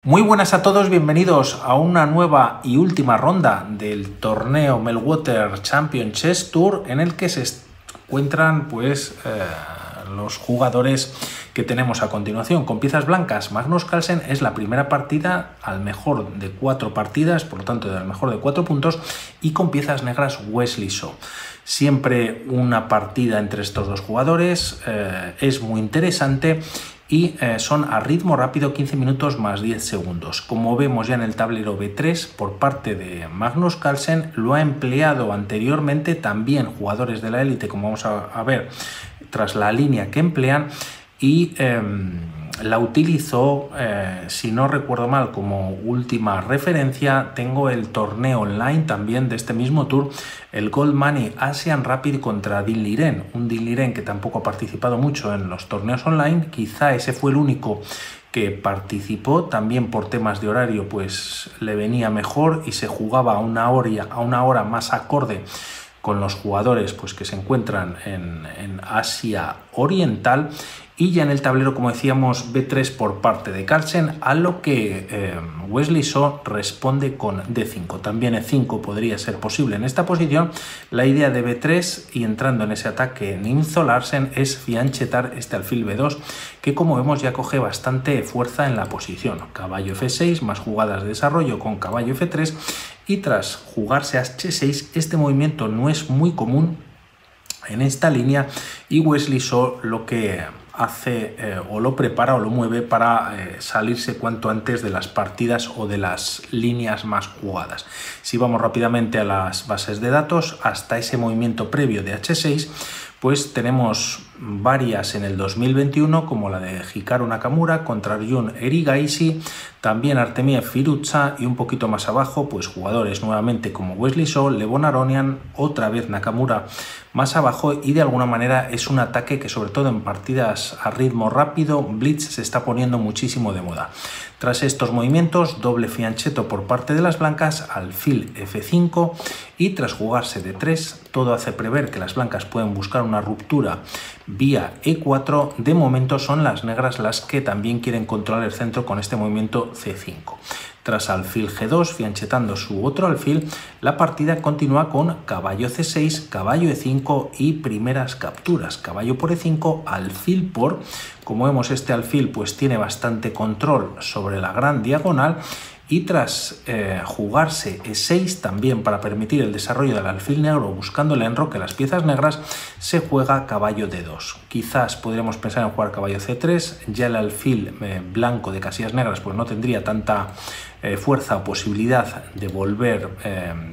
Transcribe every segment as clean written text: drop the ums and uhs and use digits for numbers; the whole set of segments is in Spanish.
Muy buenas a todos, bienvenidos a una nueva y última ronda del torneo Meltwater Champion Chess Tour, en el que se encuentran los jugadores que tenemos a continuación. Con piezas blancas, Magnus Carlsen es la primera partida al mejor de 4 partidas, por lo tanto al mejor de 4 puntos, y con piezas negras Wesley So. Siempre una partida entre estos dos jugadores, es muy interesante. Y son a ritmo rápido 15 minutos más 10 segundos. Como vemos ya en el tablero B3 por parte de Magnus Carlsen, lo ha empleado anteriormente también jugadores de la élite, como vamos a ver tras la línea que emplean, y la utilizó, si no recuerdo mal, como última referencia. Tengo el torneo online también de este mismo tour, el Gold Money Asian Rapid contra Dinh Liren, un Dinh Liren que tampoco ha participado mucho en los torneos online. Quizá ese fue el único que participó, también por temas de horario pues le venía mejor y se jugaba a una hora más acorde con los jugadores pues que se encuentran en Asia Oriental. Y ya en el tablero, como decíamos, B3 por parte de Carlsen, a lo que Wesley So responde con D5. También E5 podría ser posible en esta posición. La idea de B3 y entrando en ese ataque Nimzo Larsen es fianchetar este alfil B2, que como vemos ya coge bastante fuerza en la posición. Caballo F6, más jugadas de desarrollo con caballo F3, y tras jugarse H6, este movimiento no es muy común en esta línea, y Wesley So lo que hace o lo prepara o lo mueve para salirse cuanto antes de las partidas o de las líneas más jugadas. Si vamos rápidamente a las bases de datos, hasta ese movimiento previo de H6, pues tenemos varias en el 2021, como la de Hikaru Nakamura contra Ryun Erigaisi, también Artemiev Firuza, y un poquito más abajo pues jugadores nuevamente como Wesley So, Levon Aronian, otra vez Nakamura más abajo, y de alguna manera es un ataque que sobre todo en partidas a ritmo rápido, blitz, se está poniendo muchísimo de moda. Tras estos movimientos, doble fianchetto por parte de las blancas, alfil F5, y tras jugarse D3, todo hace prever que las blancas pueden buscar una ruptura vía E4. De momento son las negras las que también quieren controlar el centro con este movimiento C5. Tras alfil G2, fianchetando su otro alfil, la partida continúa con caballo C6, caballo E5 y primeras capturas. Caballo por E5, alfil por... Como vemos, este alfil pues tiene bastante control sobre la gran diagonal, y tras jugarse E6 también para permitir el desarrollo del alfil negro buscando el enroque de las piezas negras, se juega caballo D2. Quizás podríamos pensar en jugar caballo C3, ya el alfil blanco de casillas negras pues no tendría tanta fuerza o posibilidad de volver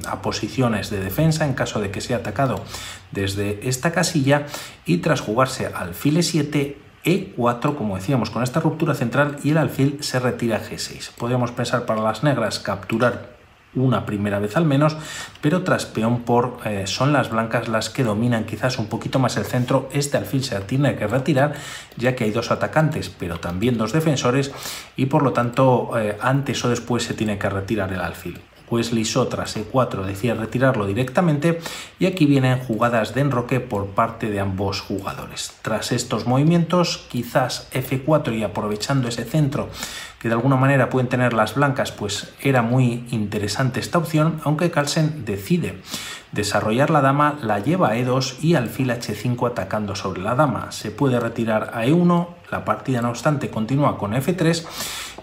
a posiciones de defensa en caso de que sea atacado desde esta casilla, y tras jugarse alfil E7, E4, como decíamos, con esta ruptura central, y el alfil se retira a G6. Podríamos pensar para las negras capturar una primera vez al menos, pero tras peón por son las blancas las que dominan quizás un poquito más el centro. Este alfil se tiene que retirar ya que hay dos atacantes pero también dos defensores, y por lo tanto antes o después se tiene que retirar el alfil. Wesley So tras E4 decide retirarlo directamente, y aquí vienen jugadas de enroque por parte de ambos jugadores. Tras estos movimientos, quizás F4, y aprovechando ese centro que de alguna manera pueden tener las blancas, pues era muy interesante esta opción, aunque Carlsen decide desarrollar la dama, la lleva a E2 y alfil H5 atacando sobre la dama. Se puede retirar a E1, la partida no obstante continúa con F3,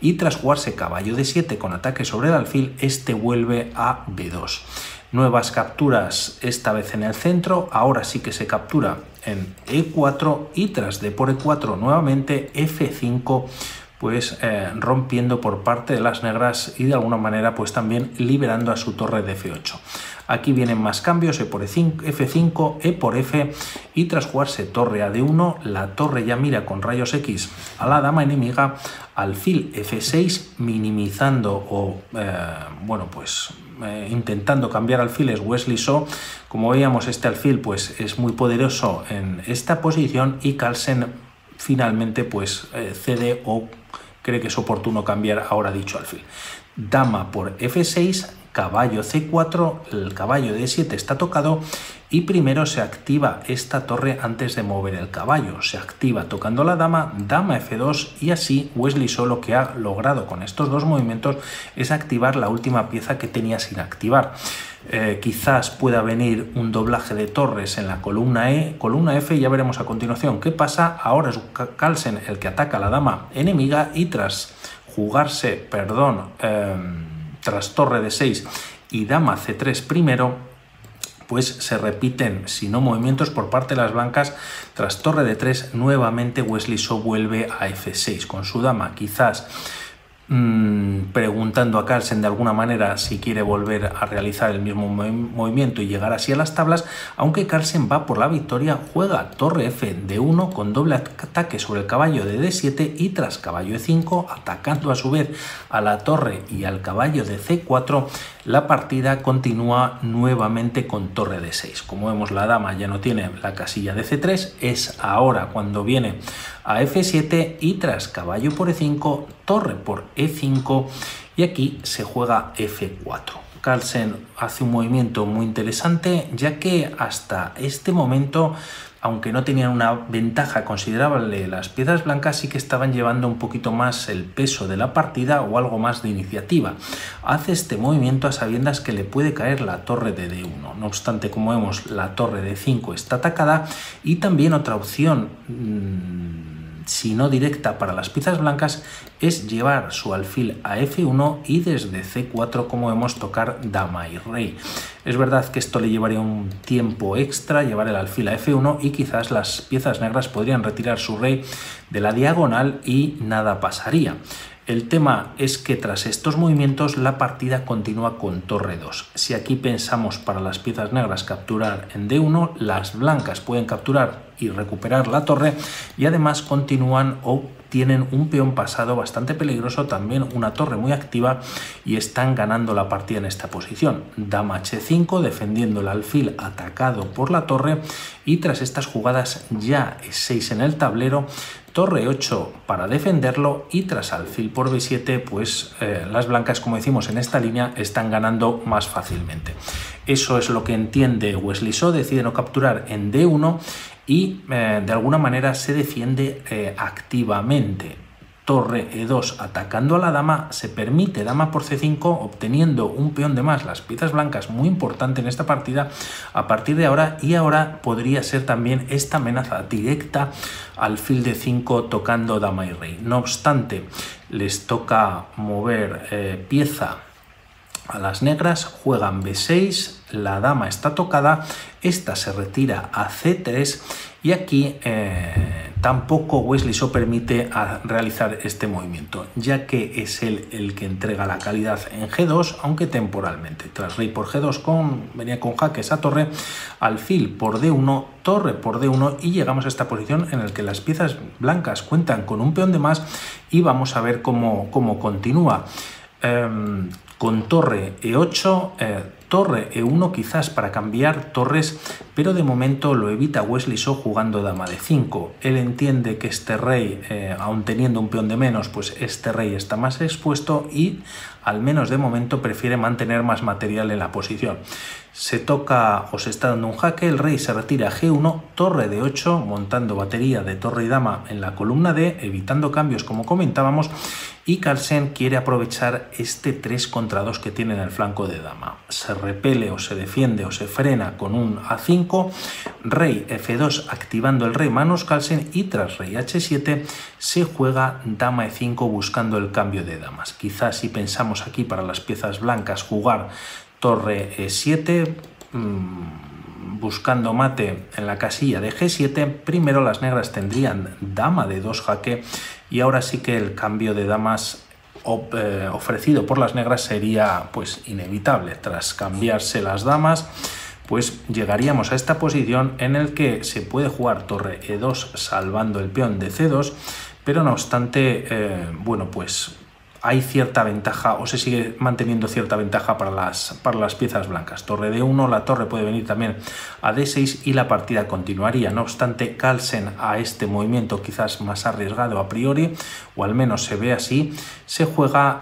y tras jugarse caballo D7 con ataque sobre el alfil, este vuelve a B2. Nuevas capturas, esta vez en el centro, ahora sí que se captura en E4, y tras D por E4 nuevamente F5, pues rompiendo por parte de las negras y de alguna manera pues también liberando a su torre de F8. Aquí vienen más cambios, E por F5, E por F, y tras jugarse torre a D1, la torre ya mira con rayos X a la dama enemiga, alfil F6, minimizando o intentando cambiar alfiles Wesley So. Como veíamos, este alfil pues es muy poderoso en esta posición, y Carlsen finalmente pues cede o cree que es oportuno cambiar ahora dicho alfil. Dama por F6, caballo C4, el caballo D7 está tocado y primero se activa esta torre antes de mover el caballo. Se activa tocando la dama, dama F2 y así Wesley So lo que ha logrado con estos dos movimientos es activar la última pieza que tenía sin activar. Quizás pueda venir un doblaje de torres en la columna E, columna F, y ya veremos a continuación qué pasa. Ahora es Carlsen el que ataca a la dama enemiga y tras jugarse, tras torre D6 y dama C3 primero, pues se repiten, si no movimientos por parte de las blancas. Tras torre D3 nuevamente Wesley So vuelve a F6 con su dama, quizás preguntando a Carlsen de alguna manera si quiere volver a realizar el mismo movimiento y llegar así a las tablas, aunque Carlsen va por la victoria, juega torre F D1 con doble ataque sobre el caballo de D7 y tras caballo E5, atacando a su vez a la torre y al caballo de C4, la partida continúa nuevamente con torre D6. Como vemos, la dama ya no tiene la casilla de C3, es ahora cuando viene a F7 y tras caballo por E5, torre por E5 y aquí se juega F4. Carlsen hace un movimiento muy interesante, ya que hasta este momento, aunque no tenían una ventaja considerable, las piezas blancas sí que estaban llevando un poquito más el peso de la partida o algo más de iniciativa. Hace este movimiento a sabiendas que le puede caer la torre de D1. No obstante, como vemos, la torre de 5 está atacada y también otra opción, si no directa para las piezas blancas, es llevar su alfil a F1 y desde C4, como vemos, tocar dama y rey. Es verdad que esto le llevaría un tiempo extra, llevar el alfil a F1, y quizás las piezas negras podrían retirar su rey de la diagonal y nada pasaría. El tema es que tras estos movimientos la partida continúa con torre 2. Si aquí pensamos para las piezas negras capturar en D1, las blancas pueden capturar y recuperar la torre y además continúan o tienen un peón pasado bastante peligroso, también una torre muy activa, y están ganando la partida en esta posición. Dama H5 defendiendo el alfil atacado por la torre y tras estas jugadas ya E6 en el tablero, torre 8 para defenderlo y tras alfil por B7 pues las blancas, como decimos en esta línea, están ganando más fácilmente. Eso es lo que entiende Wesley So, decide no capturar en D1 y de alguna manera se defiende activamente. Torre E2 atacando a la dama, se permite dama por C5 obteniendo un peón de más, las piezas blancas, muy importante en esta partida a partir de ahora, y ahora podría ser también esta amenaza directa alfil de 5 tocando dama y rey. No obstante, les toca mover pieza a las negras, juegan B6, la dama está tocada, esta se retira a C3 y aquí tampoco Wesley So permite realizar este movimiento, ya que es él el que entrega la calidad en G2, aunque temporalmente. Tras rey por G2 venía con jaque esa torre, alfil por D1, torre por D1 y llegamos a esta posición en la que las piezas blancas cuentan con un peón de más y vamos a ver cómo continúa. Con torre E8, torre E1 quizás para cambiar torres, pero de momento lo evita Wesley So jugando dama de 5. Él entiende que este rey, aun teniendo un peón de menos, pues este rey está más expuesto y al menos de momento prefiere mantener más material en la posición. Se toca o se está dando un jaque, el rey se retira a G1, torre de 8, montando batería de torre y dama en la columna D, evitando cambios como comentábamos, y Carlsen quiere aprovechar este 3 contra 2 que tiene en el flanco de dama. Se repele o se defiende o se frena con un A5, rey F2 activando el rey manos Carlsen y tras rey H7 se juega dama E5 buscando el cambio de damas. Quizás si pensamos aquí para las piezas blancas jugar torre E7 buscando mate en la casilla de G7, primero las negras tendrían dama de 2 jaque y ahora sí que el cambio de damas ofrecido por las negras sería pues inevitable. Tras cambiarse las damas pues llegaríamos a esta posición en el que se puede jugar torre E2 salvando el peón de C2, pero no obstante bueno, pues hay cierta ventaja o se sigue manteniendo cierta ventaja para las piezas blancas. Torre D1, la torre puede venir también a D6 y la partida continuaría. No obstante, Carlsen a este movimiento quizás más arriesgado a priori, o al menos se ve así, se juega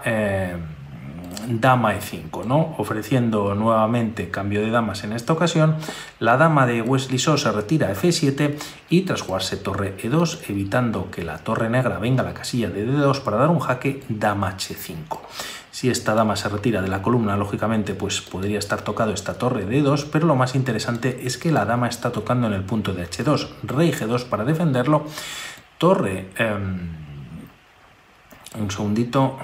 dama e5, ¿no? Ofreciendo nuevamente cambio de damas en esta ocasión. La dama de Wesley So se retira a f7 y tras jugarse torre e2, evitando que la torre negra venga a la casilla de d2 para dar un jaque, dama h5. Si esta dama se retira de la columna, lógicamente, pues podría estar tocado esta torre de d2, pero lo más interesante es que la dama está tocando en el punto de h2. Rey g2 para defenderlo. Torre... un segundito.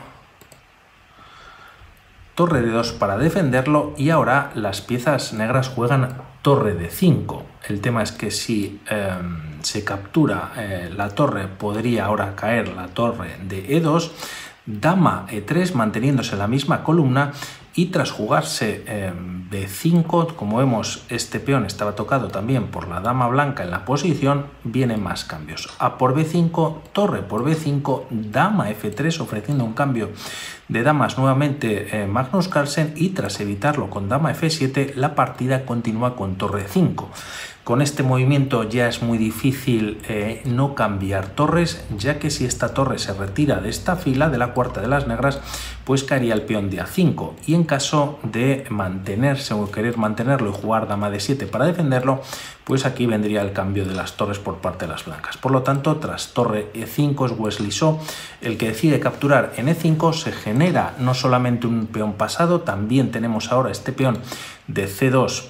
Torre de 2 para defenderlo y ahora las piezas negras juegan torre de 5. El tema es que si se captura la torre, podría ahora caer la torre de e2, dama e3 manteniéndose en la misma columna y tras jugarse b5, como vemos este peón estaba tocado también por la dama blanca en la posición, vienen más cambios. A por b5, torre por b5, dama f3 ofreciendo un cambio de damas nuevamente Magnus Carlsen y tras evitarlo con dama f7 la partida continúa con torre 5. Con este movimiento ya es muy difícil no cambiar torres, ya que si esta torre se retira de esta fila, de la cuarta de las negras, pues caería el peón de a5 y en caso de mantenerse o querer mantenerlo y jugar dama de 7 para defenderlo, pues aquí vendría el cambio de las torres por parte de las blancas. Por lo tanto, tras torre e5 es Wesley So el que decide capturar en e5, se genera no solamente un peón pasado, también tenemos ahora este peón de c2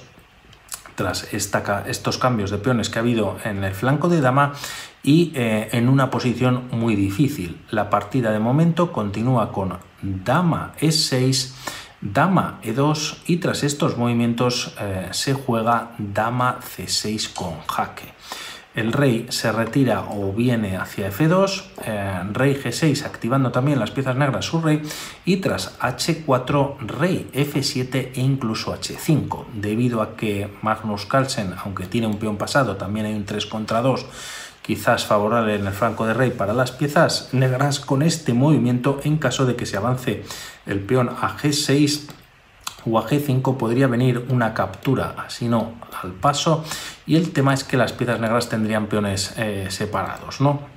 tras estos cambios de peones que ha habido en el flanco de dama y en una posición muy difícil. La partida de momento continúa con dama e6, dama e2 y tras estos movimientos se juega dama c6 con jaque. El rey se retira o viene hacia f2, rey g6 activando también las piezas negras su rey y tras h4 rey f7 e incluso h5. Debido a que Magnus Carlsen, aunque tiene un peón pasado, también hay un 3 contra 2 quizás favorable en el flanco de rey para las piezas negras con este movimiento. En caso de que se avance el peón a g6 o a g5 podría venir una captura, así no al paso, y el tema es que las piezas negras tendrían peones separados, ¿no?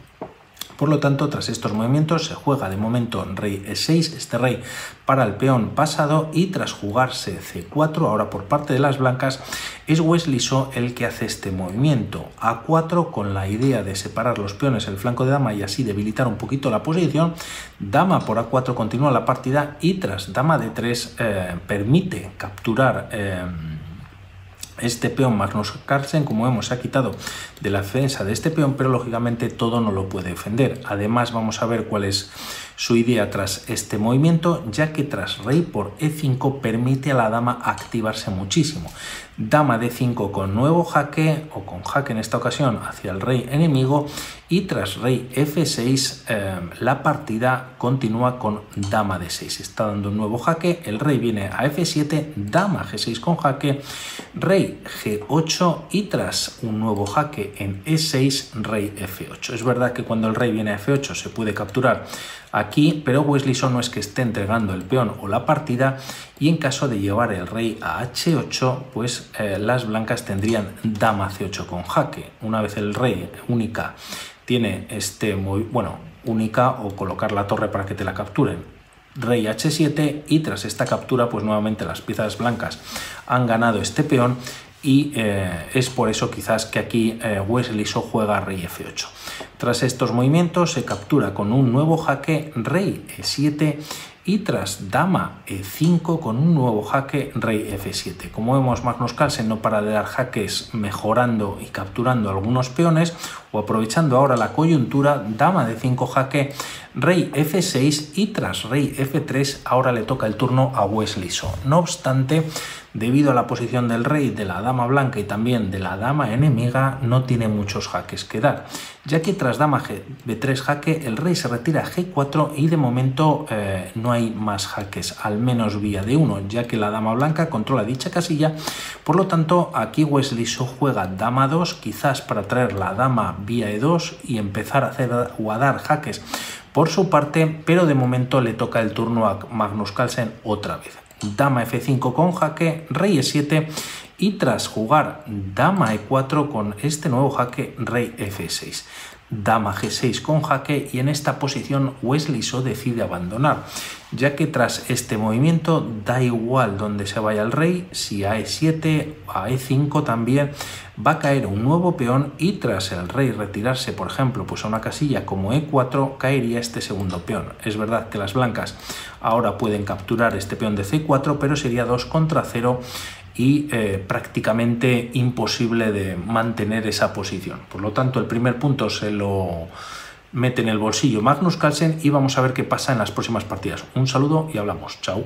Por lo tanto, tras estos movimientos se juega de momento rey e6, este rey para el peón pasado, y tras jugarse c4, ahora por parte de las blancas, es Wesley So el que hace este movimiento. A4 con la idea de separar los peones el flanco de dama y así debilitar un poquito la posición. Dama por a4 continúa la partida y tras dama d3 permite capturar este peón Magnus Carlsen. Como vemos, se ha quitado de la defensa de este peón, pero lógicamente todo no lo puede defender. Además, vamos a ver cuál es su idea tras este movimiento, ya que tras rey por e5 permite a la dama activarse muchísimo. Dama d5 con nuevo jaque, o con jaque en esta ocasión hacia el rey enemigo, y tras rey f6 la partida continúa con dama d6. Está dando un nuevo jaque, el rey viene a f7, dama g6 con jaque, rey g8 y tras un nuevo jaque en e6, rey f8. Es verdad que cuando el rey viene a f8 se puede capturar aquí, pero Wesley So no es que esté entregando el peón o la partida, y en caso de llevar el rey a h8, pues las blancas tendrían dama c8 con jaque. Una vez el rey única tiene única o colocar la torre para que te la capturen, rey h7, y tras esta captura pues nuevamente las piezas blancas han ganado este peón y es por eso quizás que aquí Wesley So juega rey f8. Tras estos movimientos se captura con un nuevo jaque, rey e7, y tras dama e5 con un nuevo jaque, rey f7. Como vemos, Magnus Carlsen no para de dar jaques mejorando y capturando algunos peones, o aprovechando ahora la coyuntura, dama d5 jaque, rey f6 y tras rey f3 ahora le toca el turno a Wesley So. No obstante, debido a la posición del rey, de la dama blanca y también de la dama enemiga, no tiene muchos jaques que dar, ya que tras dama b3 jaque el rey se retira a g4 y de momento no hay más jaques, al menos vía d1, ya que la dama blanca controla dicha casilla. Por lo tanto, aquí Wesley So juega dama 2, quizás para traer la dama vía e2 y empezar a hacer o a dar jaques por su parte, pero de momento le toca el turno a Magnus Carlsen otra vez. Dama f5 con jaque, rey e7 y tras jugar dama e4 con este nuevo jaque, rey f6. dama G6 con jaque, y en esta posición Wesley So decide abandonar, ya que tras este movimiento da igual donde se vaya el rey, si a E7, a E5 también va a caer un nuevo peón, y tras el rey retirarse, por ejemplo, pues a una casilla como E4, caería este segundo peón. Es verdad que las blancas ahora pueden capturar este peón de C4, pero sería 2 contra 0 y prácticamente imposible de mantener esa posición. Por lo tanto, el primer punto se lo mete en el bolsillo Magnus Carlsen, y vamos a ver qué pasa en las próximas partidas. Un saludo y hablamos. Chao.